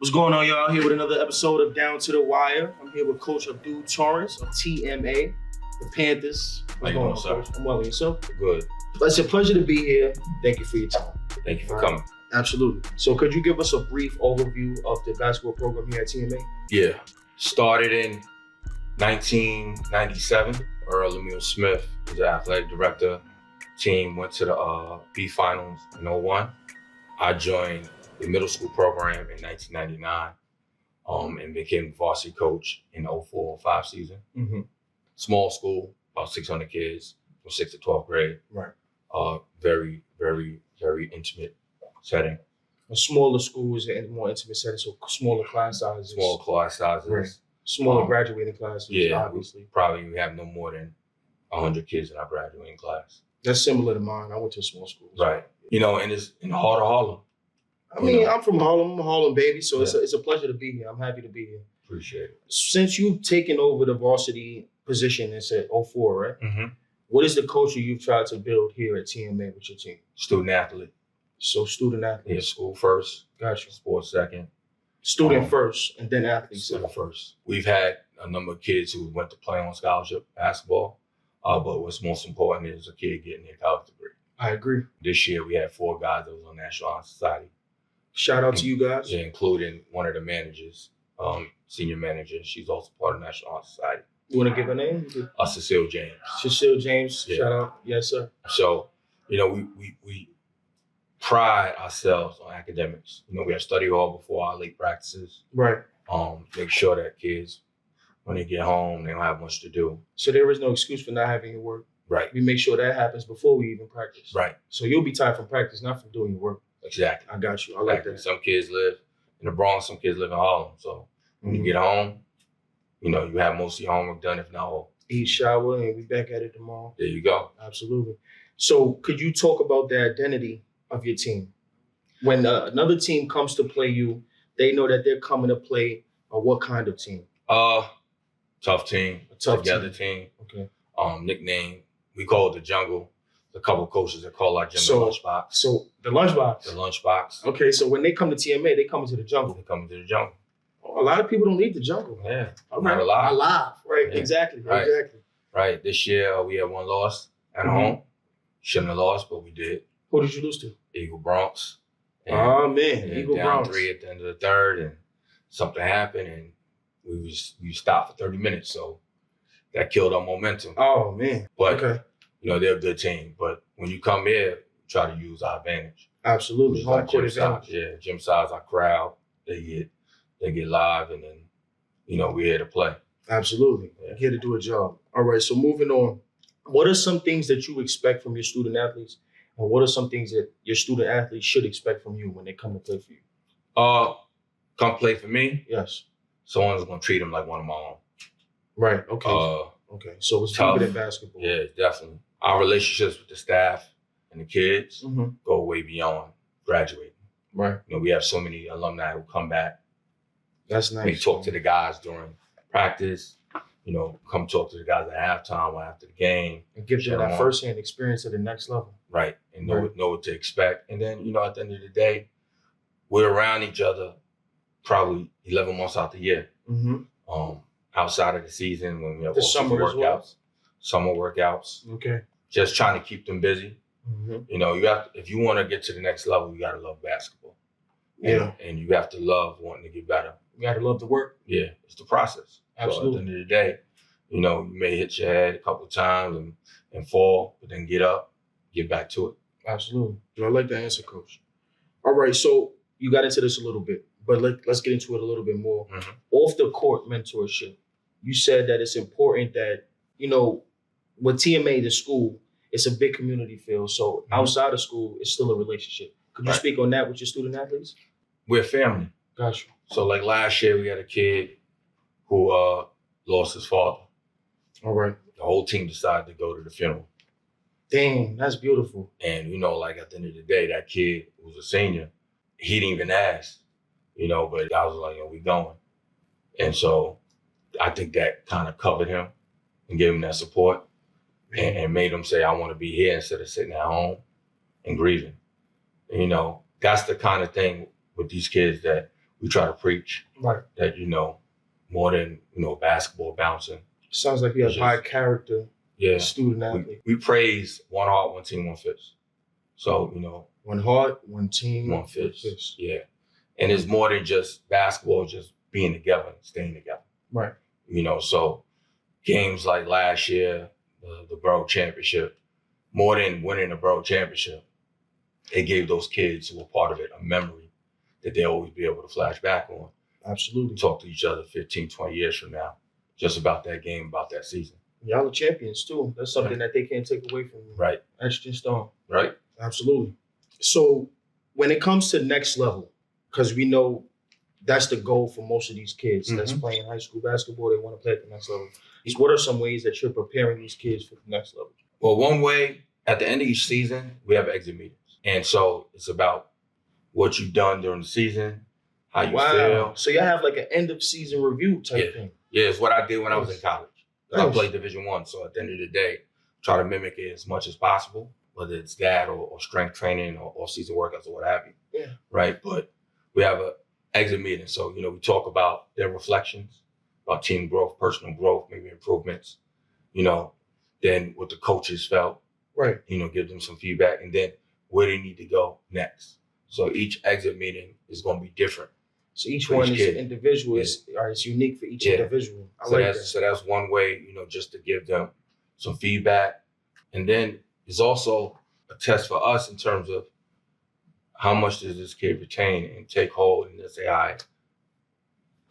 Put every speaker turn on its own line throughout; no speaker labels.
What's going on, y'all? Here with another episode of Down to the Wire. I'm here with Coach Abdu Torrance of TMA, the Panthers.
What's going on, sir?
Coach? I'm well, and yourself?
Good.
It's a pleasure to be here. Thank you for your time.
Thank you for coming.
Absolutely. So could you give us a brief overview of the basketball program here at TMA?
Yeah. Started in 1997. Earl Emil Smith was the athletic director. Team went to the B finals in 01. I joined the middle school program in 1999 and became the varsity coach in 04-05 season.
Mm-hmm.
Small school, about 600 kids from 6th to 12th grade.
Right.
Very, very, very intimate setting.
A smaller school is a more intimate setting, so smaller class sizes.
Small class sizes.
Right. Smaller graduating classes,
yeah,
obviously.
We have no more than 100 kids in our graduating class.
That's similar to mine. I went to a small school.
Right. You know, and it's in the heart of Harlem.
I mean, I'm from Harlem. I'm a Harlem baby, so it's a pleasure to be here. I'm happy to be here.
Appreciate it.
Since you've taken over the varsity position, it's at 04, right?
Mm-hmm.
What is the culture you've tried to build here at TMA with your team?
Student athlete.
So student athlete.
Yeah, school first.
Gotcha.
Sports second.
Student first, and then athlete second.
Student first. We've had a number of kids who went to play on scholarship basketball, but what's most important is a kid getting their college degree.
I agree.
This year we had 4 guys that was on National Honor Society.
Shout out to you guys.
Yeah, including one of the managers, senior manager. She's also part of National Honor Society.
You want to give her name?
Cecile James.
Cecile James.
Yeah.
Shout out. Yes, sir.
So, you know, we pride ourselves on academics. You know, we have study hall before our late practices.
Right.
Make sure that kids, when they get home, they don't have much to do.
So there is no excuse for not having your work.
Right.
We make sure that happens before we even practice.
Right.
So you'll be tired from practice, not from doing your work.
Exactly.
I got you. I like that.
Some kids live in the Bronx, some kids live in Harlem. So when you get home, you know, you have most of your homework done, if not all.
Eat, shower, and we back at it tomorrow.
There you go.
Absolutely. So could you talk about the identity of your team? When another team comes to play you, they know that they're coming to play what kind of team?
Tough team.
A tough
together team.
Okay.
Nickname, we call it the Jungle. A couple of coaches that call our gym the Lunchbox.
So the Lunchbox.
The Lunchbox.
Okay, so when they come to TMA, they come into the jungle.
They come into the jungle.
A lot of people don't leave the jungle.
Yeah.
All right. Alive. Right. Yeah. Exactly.
Right.
Exactly.
Right. This year we had 1 loss at home. Shouldn't have lost, but we did.
Who did you lose to?
Eagle Bronx.
Oh man, Eagle
down
Bronx.
3 at the end of the third, and something happened, and we stopped for 30 minutes, so that killed our momentum.
Oh man.
But
okay.
You know, they're a good team. But when you come here, try to use our advantage.
Absolutely. Home court advantage.
Yeah, gym size, our crowd, they get live, and then, you know, we're here to play.
Absolutely. Yeah. Here to do a job. All right, so moving on. What are some things that you expect from your student athletes? And what are some things that your student athletes should expect from you when they come to play for you?
Come play for me?
Yes.
Someone's going to treat them like one of my own.
Right, okay. Okay, so it's
tough.
Deeper than basketball.
Yeah, definitely. Our relationships with the staff and the kids go way beyond graduating.
Right.
You know, we have so many alumni who come back.
That's nice.
We talk to the guys during practice, you know, come talk to the guys at halftime or after the game.
And give them that firsthand experience at the next level.
Right, and know what to expect. And then, you know, at the end of the day, we're around each other probably 11 months out the year. Outside of the season when we have
the summer workouts.
Summer workouts.
Okay.
Just trying to keep them busy. You know, if you want to get to the next level, you got to love basketball.
Yeah.
And you have to love wanting to get better.
You got to love the work.
Yeah, it's the process.
Absolutely.
So at the end of the day, you know, you may hit your head a couple of times and fall, but then get up, get back to it.
Absolutely. I like the answer, Coach. All right, so you got into this a little bit, but let's get into it a little bit more. Off the court mentorship, you said that it's important that, you know, with TMA, the school, it's a big community feel. So outside of school, it's still a relationship. Could you speak on that with your student athletes?
We're family.
Gotcha.
So like last year, we had a kid who lost his father.
All right.
The whole team decided to go to the funeral.
Dang, that's beautiful.
And, you know, like at the end of the day, that kid who was a senior, he didn't even ask, you know, but I was like, we going. And so I think that kind of covered him and gave him that support and made him say, I want to be here instead of sitting at home and grieving. And, you know, that's the kind of thing with these kids that we try to preach that, more than, basketball bouncing.
Sounds like you have high character student athlete.
We praise one heart, one team, one fist. So,
one heart, one team,
one fist. Yeah. And it's more than just basketball, just being together and staying together.
Right.
So games like last year, the Borough Championship, more than winning the Borough Championship, it gave those kids who were part of it a memory that they'll always be able to flash back on.
Absolutely.
Talk to each other 15, 20 years from now, just about that game, about that season.
Y'all are champions too. That's something that they can't take away from you.
Right.
Etched in stone.
Right.
Absolutely. So when it comes to next level, because we know that's the goal for most of these kids that's playing high school basketball, they want to play at the next level. What are some ways that you're preparing these kids for the next level?
Well, one way, at the end of each season, we have exit meetings. And so it's about what you've done during the season, how you feel.
So y'all have like an end of season review type thing. Yeah,
it's what I did when I was in college. I played Division I. So at the end of the day, try to mimic it as much as possible, whether it's that or strength training or season workouts or what have you.
Yeah.
Right. But we have an exit meeting. So, we talk about their reflections, about team growth, personal growth, maybe improvements, then what the coaches felt.
Right.
Give them some feedback, and then where they need to go next. So each exit meeting is going to be different.
So each one is individual. It's unique for each individual.
So that's one way, just to give them some feedback. And then it's also a test for us in terms of how much does this kid retain and take hold and just say, all right,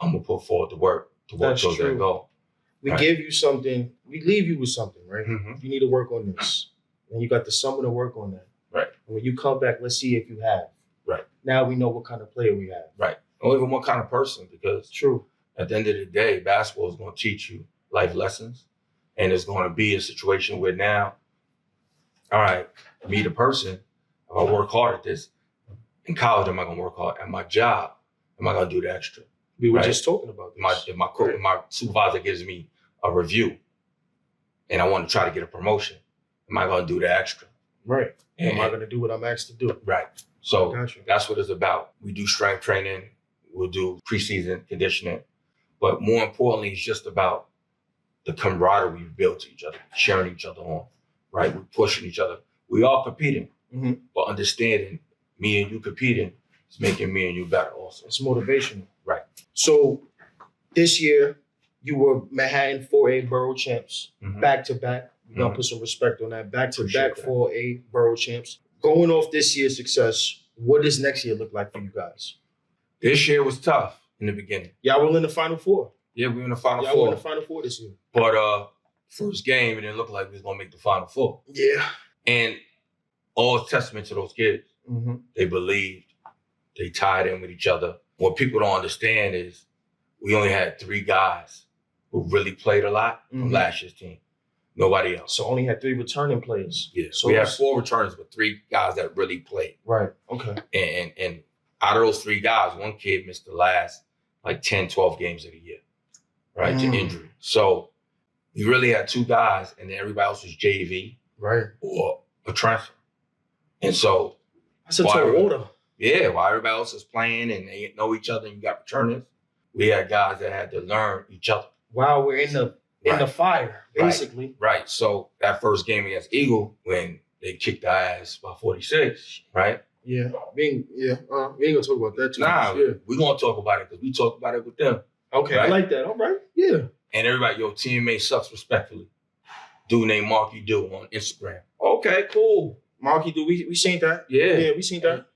I'm going to put forward the work towards that goal.
We give you something, we leave you with something, right?
Mm-hmm.
You need to work on this. And you got the summer to work on that.
Right.
And when you come back, let's see if you have.
Right.
Now we know what kind of player we have.
Right. Or even what kind of person, because
true.
At the end of the day, basketball is going to teach you life lessons. And it's going to be a situation where now, all right, me the person, if I work hard at this, in college, am I going to work hard? At my job, am I going to do the extra?
We were just talking about this.
If my supervisor gives me a review and I want to try to get a promotion, am I going to do the extra?
Right. And am I going to do what I'm asked to do?
Right. So that's what it's about. We do strength training. We'll do preseason conditioning. But more importantly, it's just about the camaraderie we've built to each other, cheering each other on, right? We're pushing each other. We all competing, but understanding me and you competing is making me and you better also.
It's motivational.
Right.
So this year, you were Manhattan 4A Borough champs, back to back. We're going to put some respect on that. Back to back 4A Borough champs. Going off this year's success, what does next year look like for you guys?
This year was tough in the beginning.
Y'all were in the Final Four.
Yeah, we were in the Final Four.
Y'all were in the Final Four this year.
But first game, it didn't look like we was going to make the Final Four.
Yeah.
And all testament to those kids. They believed. They tied in with each other. What people don't understand is we only had 3 guys who really played a lot from last year's team. Nobody else.
So only had 3 returning players.
Yeah. So we had 4 returns, but 3 guys that really played.
Right. Okay.
And out of those 3 guys, 1 kid missed the last 10, 12 games of the year, right, to injury. So we really had 2 guys, and then everybody else was JV,
right,
or a transfer. And so
that's a tall order.
Yeah, while everybody else is playing and they know each other, and you got returners, we had guys that had to learn each other.
Wow, we're in the fire, basically.
Right. So that first game against Eagle, when they kicked our ass by 46, right?
Yeah. We ain't gonna talk about that too much.
We're gonna talk about it because we talked about it with them.
Okay, right? I like that. All right. Yeah.
And everybody, TMA sucks respectfully. Dude named Marky Do on Instagram.
Okay, cool. Marky Do, we seen that. Yeah, we seen that.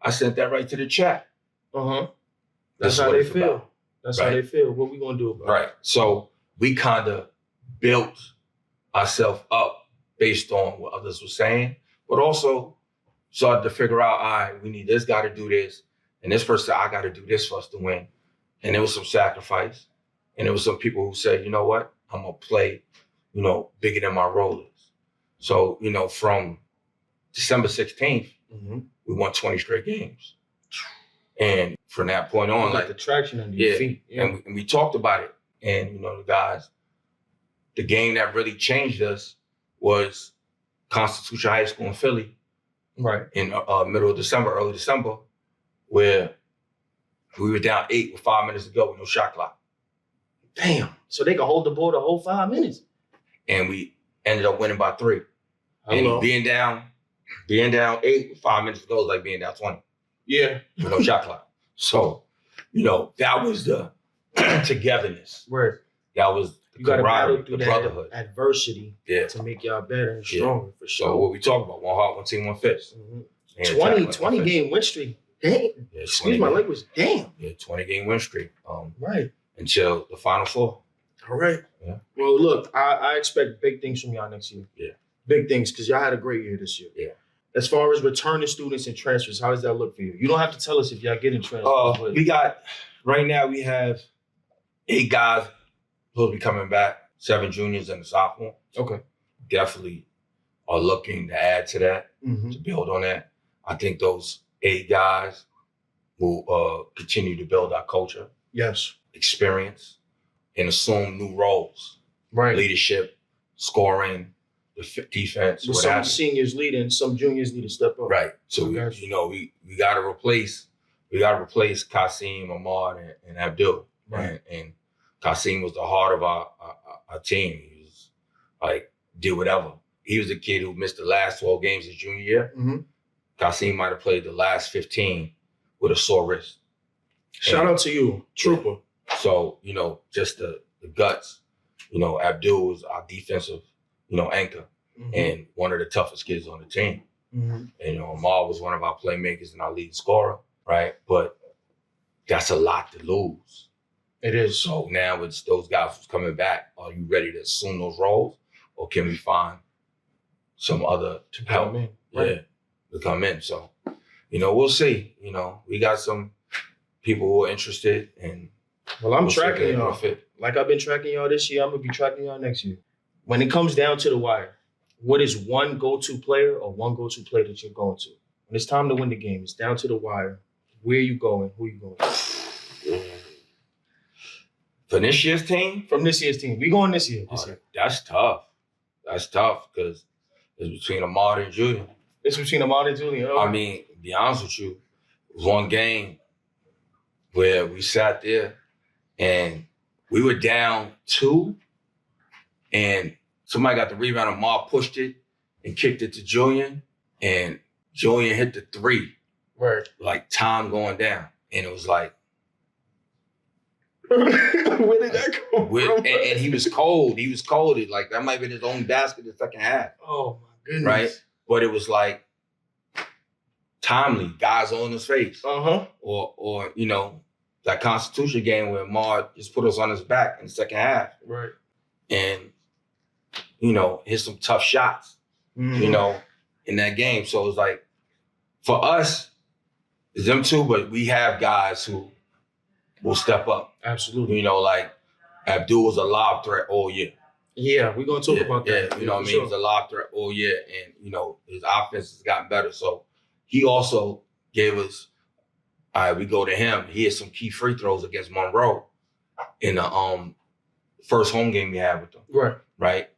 I sent that right to the chat.
That's how they feel. That's how they feel. What we gonna do about it?
Right. So we kind of built ourselves up based on what others were saying, but also started to figure out, all right, we need this guy to do this, and this person, I got to do this for us to win. And there was some sacrifice, and there was some people who said, you know what, I'm gonna play, bigger than my role is. So, from December 16th, we won 20 straight games. And from that point on,
the traction under your feet.
Yeah. And we talked about it. And, the guys, the game that really changed us was Constitution High School in Philly.
Right.
In middle of December, early December, where We were down 8 with 5 minutes to go with no shot clock.
Damn. So they can hold the ball the whole 5 minutes.
And we ended up winning by 3.
Hello.
And being down 8 with 5 minutes to go is like being down 20.
Yeah.
With no shot clock. So, that was the togetherness.
Right.
That was the camaraderie, the brotherhood.
Adversity to make y'all better and stronger, for sure.
So what we talk about, one heart, one team, one fist.
20 game win streak. Damn.
Yeah,
Excuse my language. Damn.
Yeah, 20 game win streak.
Right.
Until the Final Four.
All right.
Yeah.
Well, look, I expect big things from y'all next year.
Yeah. Big
things, because y'all had a great year this year.
Yeah.
As far as returning students and transfers, how does that look for you? You don't have to tell us if y'all getting transfers.
Right now we have 8 guys supposed to be coming back, 7 juniors and a sophomore.
Okay.
Definitely are looking to add to that, to build on that. I think those 8 guys will continue to build our culture.
Yes.
Experience and assume new roles.
Right.
Leadership, scoring, defense.
With some seniors leading, some juniors need to step up.
Right. So we gotta replace Kasim, Ahmad, and Abdul. Right. And Kasim was the heart of our team. He was like, did whatever. He was a kid who missed the last 12 games his junior year. Kasim might have played the last 15 with a sore wrist.
Shout out to you, Trooper.
So, just the guts. Abdul was our defensive, anchor and one of the toughest kids on the team. And, Ahmad was one of our playmakers and our leading scorer, right? But that's a lot to lose.
It is.
So now with those guys who's coming back, are you ready to assume those roles? Or can we find some other to help?
Come in. Right.
Yeah, to come in. So, we'll see. We got some people who are interested, and
well, I'm tracking y'all. Like I've been tracking y'all this year, I'm gonna be tracking y'all next year. When it comes down to the wire, what is one go-to player or one go-to player that you're going to? When it's time to win the game, it's down to the wire. Where are you going? Who are you going to?
For this year's team?
From this year's team. We going this year.
That's tough. That's tough because it's between Ahmad and Julian.
It's between Ahmad and Julian. Oh.
I mean, to be honest with you, it was one game where we sat there and we were down 2 and somebody got the rebound. Ahmad pushed it and kicked it to Julian, and Julian hit the 3.
Right.
Like time going down. And it was like,
where did that come from?
And he was cold. He was cold. Like that might have been his own basket in the second half.
Oh my goodness.
Right? But it was like timely, guys on his face. Or that Constitution game where Ahmad just put us on his back in the second half.
Right.
And, hit some tough shots, in that game. So it was like, for us, it's them 2, but we have guys who will step up.
Absolutely.
Like Abdul was a lob threat all year.
Yeah, we're going to talk about that.
Yeah, what I mean? He was a lob threat all year, and, his offense has gotten better. So he also gave us, all right, we go to him. He had some key free throws against Monroe in the first home game we had with them.
Right.
Right?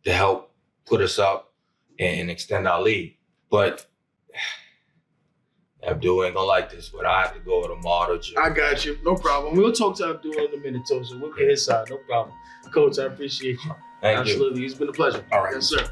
To help put us up and extend our lead. But Abdul ain't gonna like this, but I have to go with Ahmad or Jim.
I got you. No problem. We'll talk to Abdul in a minute, too, so we'll get his side. No problem. Coach, I appreciate you.
Thank you.
Absolutely. It's been a pleasure.
All right.
Yes, sir.